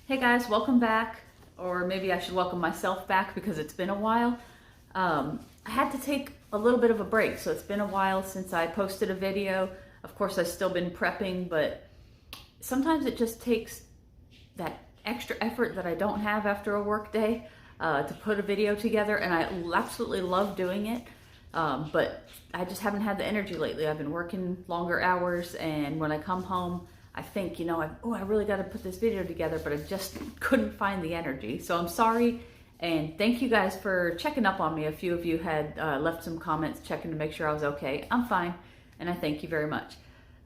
Hey guys, welcome back. Or maybe I should welcome myself back because it's been a while. I had to take a little bit of a break, so it's been a while since I posted a video. Of course, I've still been prepping, but sometimes it just takes that extra effort that I don't have after a work day to put a video together, and I absolutely love doing it. But I just haven't had the energy lately. I've been working longer hours, and when I come home, I think, I really got to put this video together, but I just couldn't find the energy. So I'm sorry, and thank you guys for checking up on me. A few of you had left some comments checking to make sure I was okay. I'm fine, and I thank you very much.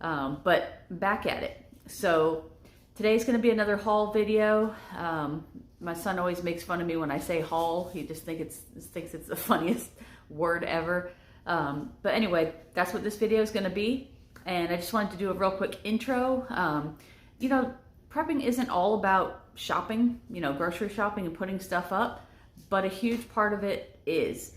But back at it. So today's going to be another haul video. My son always makes fun of me when I say haul. He just thinks it's the funniest word ever. But anyway, that's what this video is going to be. And I just wanted to do a real quick intro. Prepping isn't all about shopping, grocery shopping and putting stuff up, but a huge part of it is.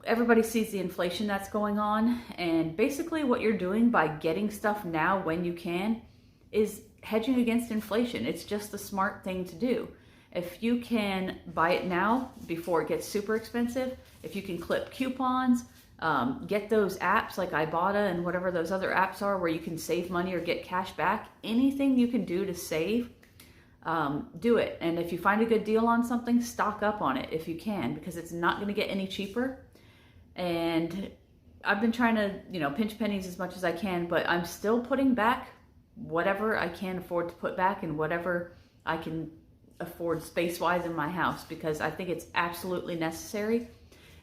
Everybody sees the inflation that's going on, and basically what you're doing by getting stuff now when you can is hedging against inflation. It's just the smart thing to do. If you can buy it now before it gets super expensive, if you can clip coupons, get those apps like Ibotta and whatever those other apps are where you can save money or get cash back, anything you can do to save, do it. And if you find a good deal on something, stock up on it if you can, because it's not going to get any cheaper. And I've been trying to, pinch pennies as much as I can, but I'm still putting back whatever I can afford to put back and whatever I can afford space-wise in my house, because I think it's absolutely necessary.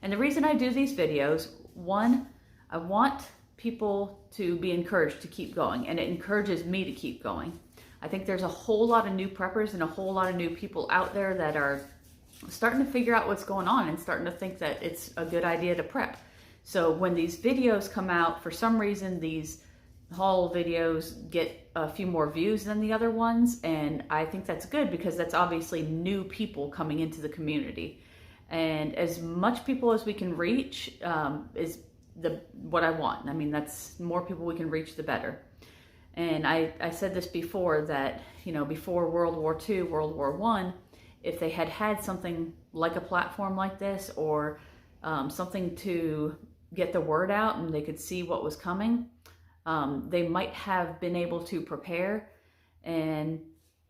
And the reason I do these videos, one, I want people to be encouraged to keep going, and it encourages me to keep going. I think there's a whole lot of new preppers and a whole lot of new people out there that are starting to figure out what's going on and starting to think that it's a good idea to prep. So when these videos come out, for some reason, these haul videos get a few more views than the other ones, and I think that's good because that's obviously new people coming into the community. And as much people as we can reach is what I want. I mean, that's more people we can reach, the better. And I said this before, that, before World War II, World War I, if they had something like a platform like this, or something to get the word out and they could see what was coming, they might have been able to prepare. And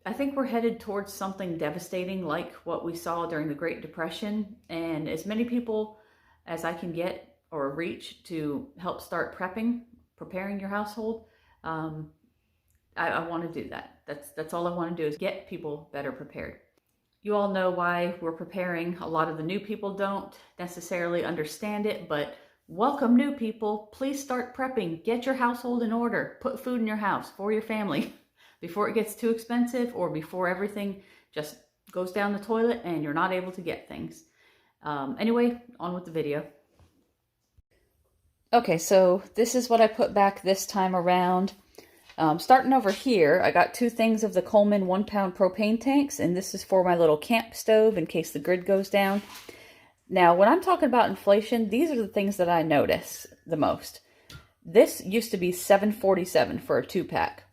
I think we're headed towards something devastating like what we saw during the Great Depression. And as many people as I can get or reach to help start preparing your household, I want to do that. That's all I want to do, is get people better prepared. You all know why we're preparing. A lot of the new people don't necessarily understand it, but welcome new people. Please start prepping. Get your household in order. Put food in your house for your family before it gets too expensive, or before everything just goes down the toilet and you're not able to get things. Anyway, on with the video. Okay, so this is what I put back this time around. Starting over here, I got 2 things of the Coleman 1-pound propane tanks, and this is for my little camp stove in case the grid goes down. Now, when I'm talking about inflation, these are the things that I notice the most. This used to be $7.47 for a 2-pack.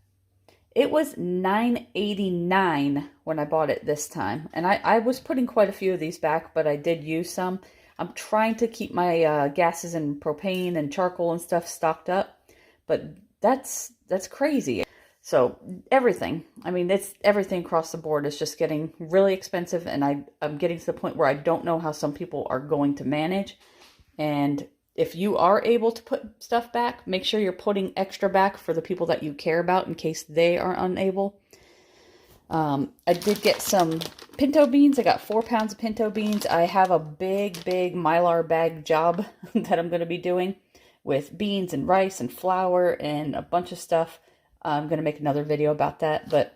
It was $9.89 when I bought it this time. And I was putting quite a few of these back, but I did use some. I'm trying to keep my gases and propane and charcoal and stuff stocked up, but that's crazy. So everything, it's everything across the board is just getting really expensive, and I'm getting to the point where I don't know how some people are going to manage. And if you are able to put stuff back, make sure you're putting extra back for the people that you care about in case they are unable. I did get some pinto beans. I got 4 pounds of pinto beans. I have a big Mylar bag job that I'm going to be doing with beans and rice and flour and a bunch of stuff. I'm going to make another video about that. But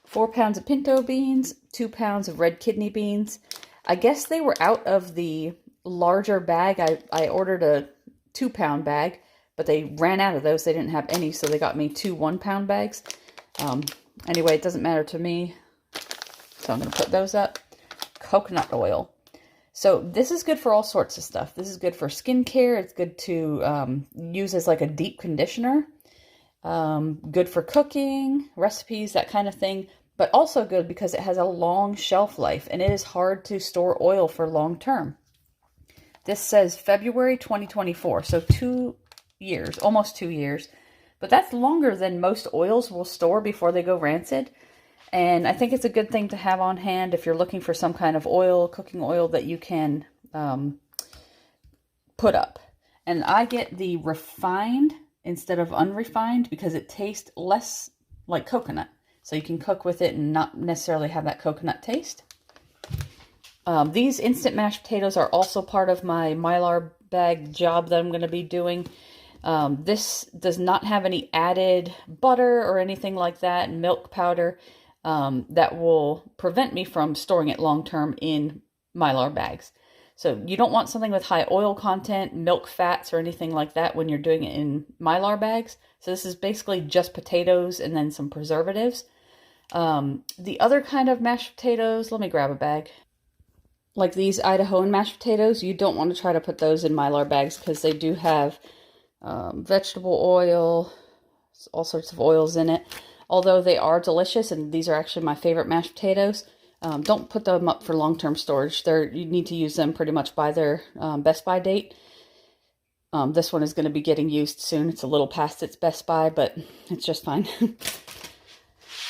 4 pounds of pinto beans, 2 pounds of red kidney beans. I guess they were out of the larger bag. I ordered a 2-pound bag, but they ran out of those. They didn't have any, so they got me 2 1-pound bags. Anyway, it doesn't matter to me, so I'm going to put those up. Coconut oil. So this is good for all sorts of stuff. This is good for skincare. It's good to use as like a deep conditioner. Good for cooking, recipes, that kind of thing. but also good because it has a long shelf life and it is hard to store oil for long term. This says February 2024, so 2 years, almost 2 years. But that's longer than most oils will store before they go rancid. And I think it's a good thing to have on hand if you're looking for some kind of oil, cooking oil that you can put up. And I get the refined instead of unrefined because it tastes less like coconut. So you can cook with it and not necessarily have that coconut taste. These instant mashed potatoes are also part of my Mylar bag job that I'm going to be doing. This does not have any added butter or anything like that, milk powder, that will prevent me from storing it long term in Mylar bags. So you don't want something with high oil content, milk fats, or anything like that when you're doing it in Mylar bags. So this is basically just potatoes and then some preservatives. The other kind of mashed potatoes, let me grab a bag. Like these Idahoan mashed potatoes, you don't want to try to put those in Mylar bags because they do have vegetable oil, all sorts of oils in it. Although they are delicious, and these are actually my favorite mashed potatoes, don't put them up for long-term storage. You need to use them pretty much by their best by date. This one is going to be getting used soon. It's a little past its best by, but it's just fine.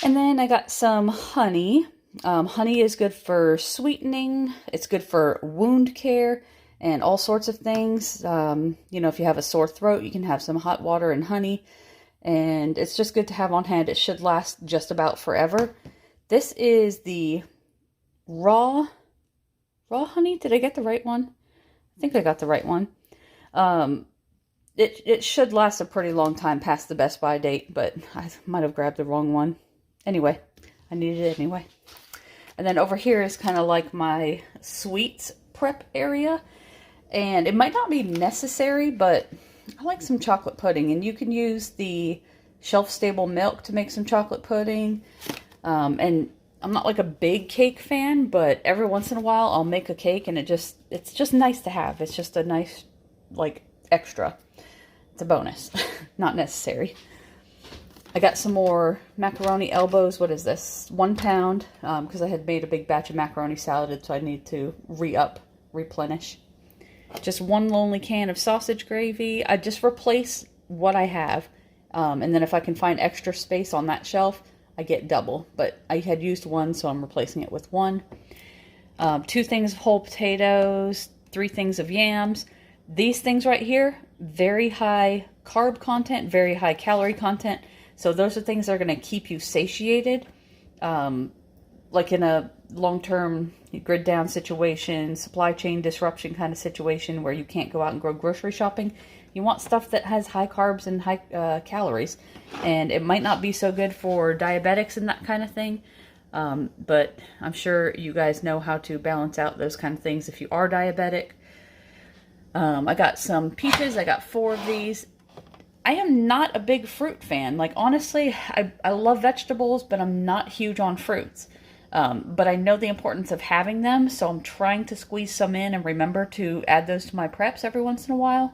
And then I got some honey. Honey is good for sweetening. It's good for wound care and all sorts of things. You know, if you have a sore throat, you can have some hot water and honey. And it's just good to have on hand. It should last just about forever. This is the raw honey. Did I get the right one? I think I got the right one. It should last a pretty long time past the best by date, but I might have grabbed the wrong one. Anyway, I needed it anyway. And then over here is kind of like my sweets prep area. And it might not be necessary, but I like some chocolate pudding. And you can use the shelf-stable milk to make some chocolate pudding. And I'm not like a big cake fan, but every once in a while I'll make a cake and it's just nice to have. It's just a nice, like, extra. It's a bonus, not necessary. I got some more macaroni elbows. What is this? 1 pound, because I had made a big batch of macaroni salad, so I need to replenish. Just 1 lonely can of sausage gravy. I just replace what I have. And then if I can find extra space on that shelf, I get double. But I had used 1, so I'm replacing it with 1. 2 things of whole potatoes, 3 things of yams. These things right here, very high carb content, very high calorie content. So those are things that are going to keep you satiated. Like in a long-term grid down situation, supply chain disruption kind of situation where you can't go out and go grocery shopping. You want stuff that has high carbs and high calories. And it might not be so good for diabetics and that kind of thing. But I'm sure you guys know how to balance out those kind of things if you are diabetic. I got some peaches. I got 4 of these. I am not a big fruit fan. Like, honestly, I love vegetables, but I'm not huge on fruits. But I know the importance of having them, so I'm trying to squeeze some in and remember to add those to my preps every once in a while.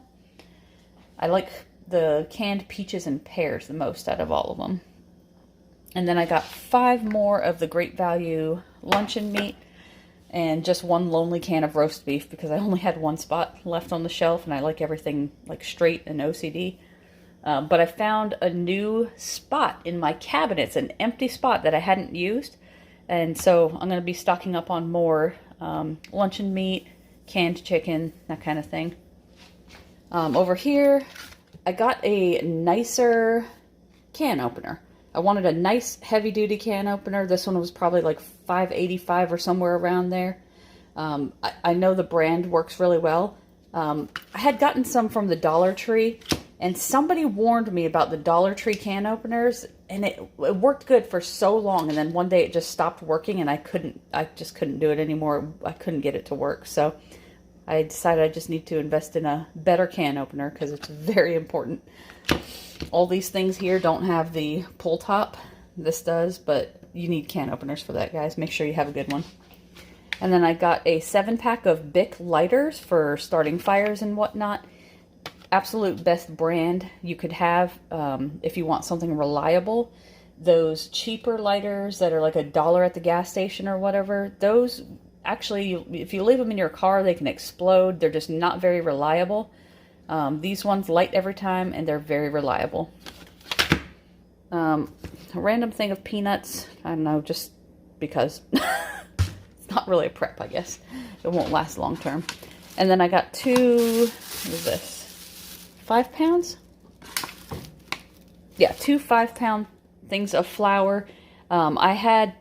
I like the canned peaches and pears the most out of all of them. And then I got 5 more of the Great Value luncheon meat and just 1 lonely can of roast beef because I only had 1 spot left on the shelf and I like everything like straight and OCD. But I found a new spot in my cabinets, an empty spot that I hadn't used. And so I'm going to be stocking up on more luncheon meat, canned chicken, that kind of thing. Over here, I got a nicer can opener. I wanted a nice heavy-duty can opener. This one was probably like $5.85 or somewhere around there. I know the brand works really well. I had gotten some from the Dollar Tree. And somebody warned me about the Dollar Tree can openers, and it worked good for so long, and then one day it just stopped working, and I just couldn't do it anymore. I couldn't get it to work, so I decided I just need to invest in a better can opener because it's very important. All these things here don't have the pull top. This does, but you need can openers for that, guys. Make sure you have a good one. And then I got a 7-pack of Bic lighters for starting fires and whatnot. Absolute best brand you could have if you want something reliable. those cheaper lighters that are like $1 at the gas station or whatever, those actually, if you leave them in your car, they can explode. They're just not very reliable. These ones light every time, and they're very reliable. A random thing of peanuts. I don't know, just because. It's not really a prep, I guess. It won't last long term. And then I got 2, what is this? 5 pounds? Yeah, 2 5-pound things of flour. I had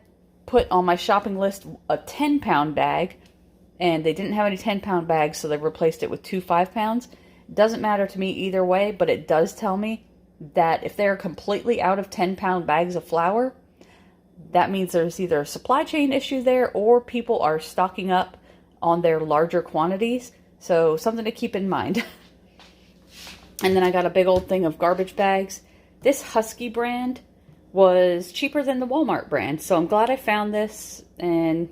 put on my shopping list a 10-pound bag, and they didn't have any 10-pound bags, so they replaced it with 2 5-pounds. Doesn't matter to me either way, but it does tell me that if they're completely out of 10-pound bags of flour, that means there's either a supply chain issue there or people are stocking up on their larger quantities. So something to keep in mind. And then I got a big old thing of garbage bags. This Husky brand was cheaper than the Walmart brand, so I'm glad I found this, and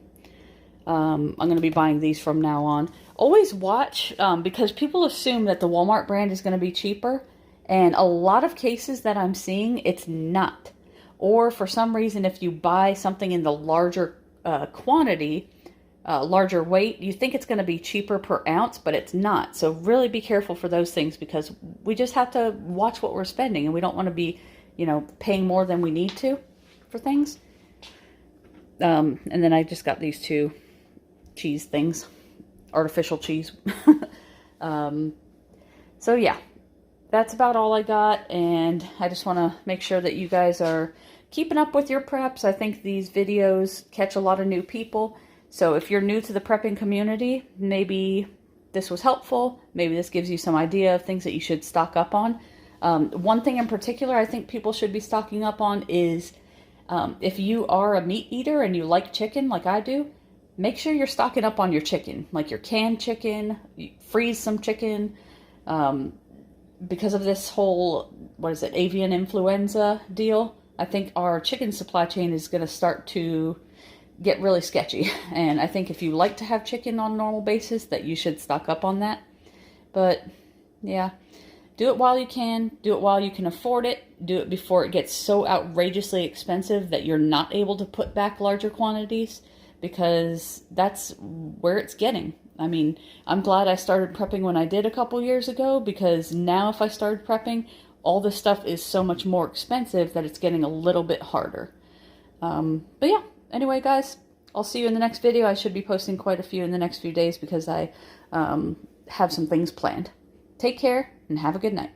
I'm going to be buying these from now on. Always watch, because people assume that the Walmart brand is going to be cheaper, and a lot of cases that I'm seeing, it's not. Or for some reason, if you buy something in the larger quantity, larger weight, you think it's going to be cheaper per ounce, but it's not. So really be careful for those things, because we just have to watch what we're spending, and we don't want to be, you know, paying more than we need to for things. And then I just got these 2 cheese things, artificial cheese. So yeah, that's about all I got, and I just want to make sure that you guys are keeping up with your preps. I think these videos catch a lot of new people. So if you're new to the prepping community, maybe this was helpful. Maybe this gives you some idea of things that you should stock up on. One thing in particular I think people should be stocking up on is if you are a meat eater and you like chicken like I do, make sure you're stocking up on your chicken, like your canned chicken, freeze some chicken. Because of this whole, avian influenza deal, I think our chicken supply chain is going to start to get really sketchy. And I think if you like to have chicken on a normal basis, that you should stock up on that. But yeah, do it while you can. Do it while you can afford it. Do it before it gets so outrageously expensive that you're not able to put back larger quantities, because that's where it's getting. I mean, I'm glad I started prepping when I did a couple years ago, because now if I started prepping, all this stuff is so much more expensive that it's getting a little bit harder. But yeah, anyway, guys, I'll see you in the next video. I should be posting quite a few in the next few days because I have some things planned. Take care and have a good night.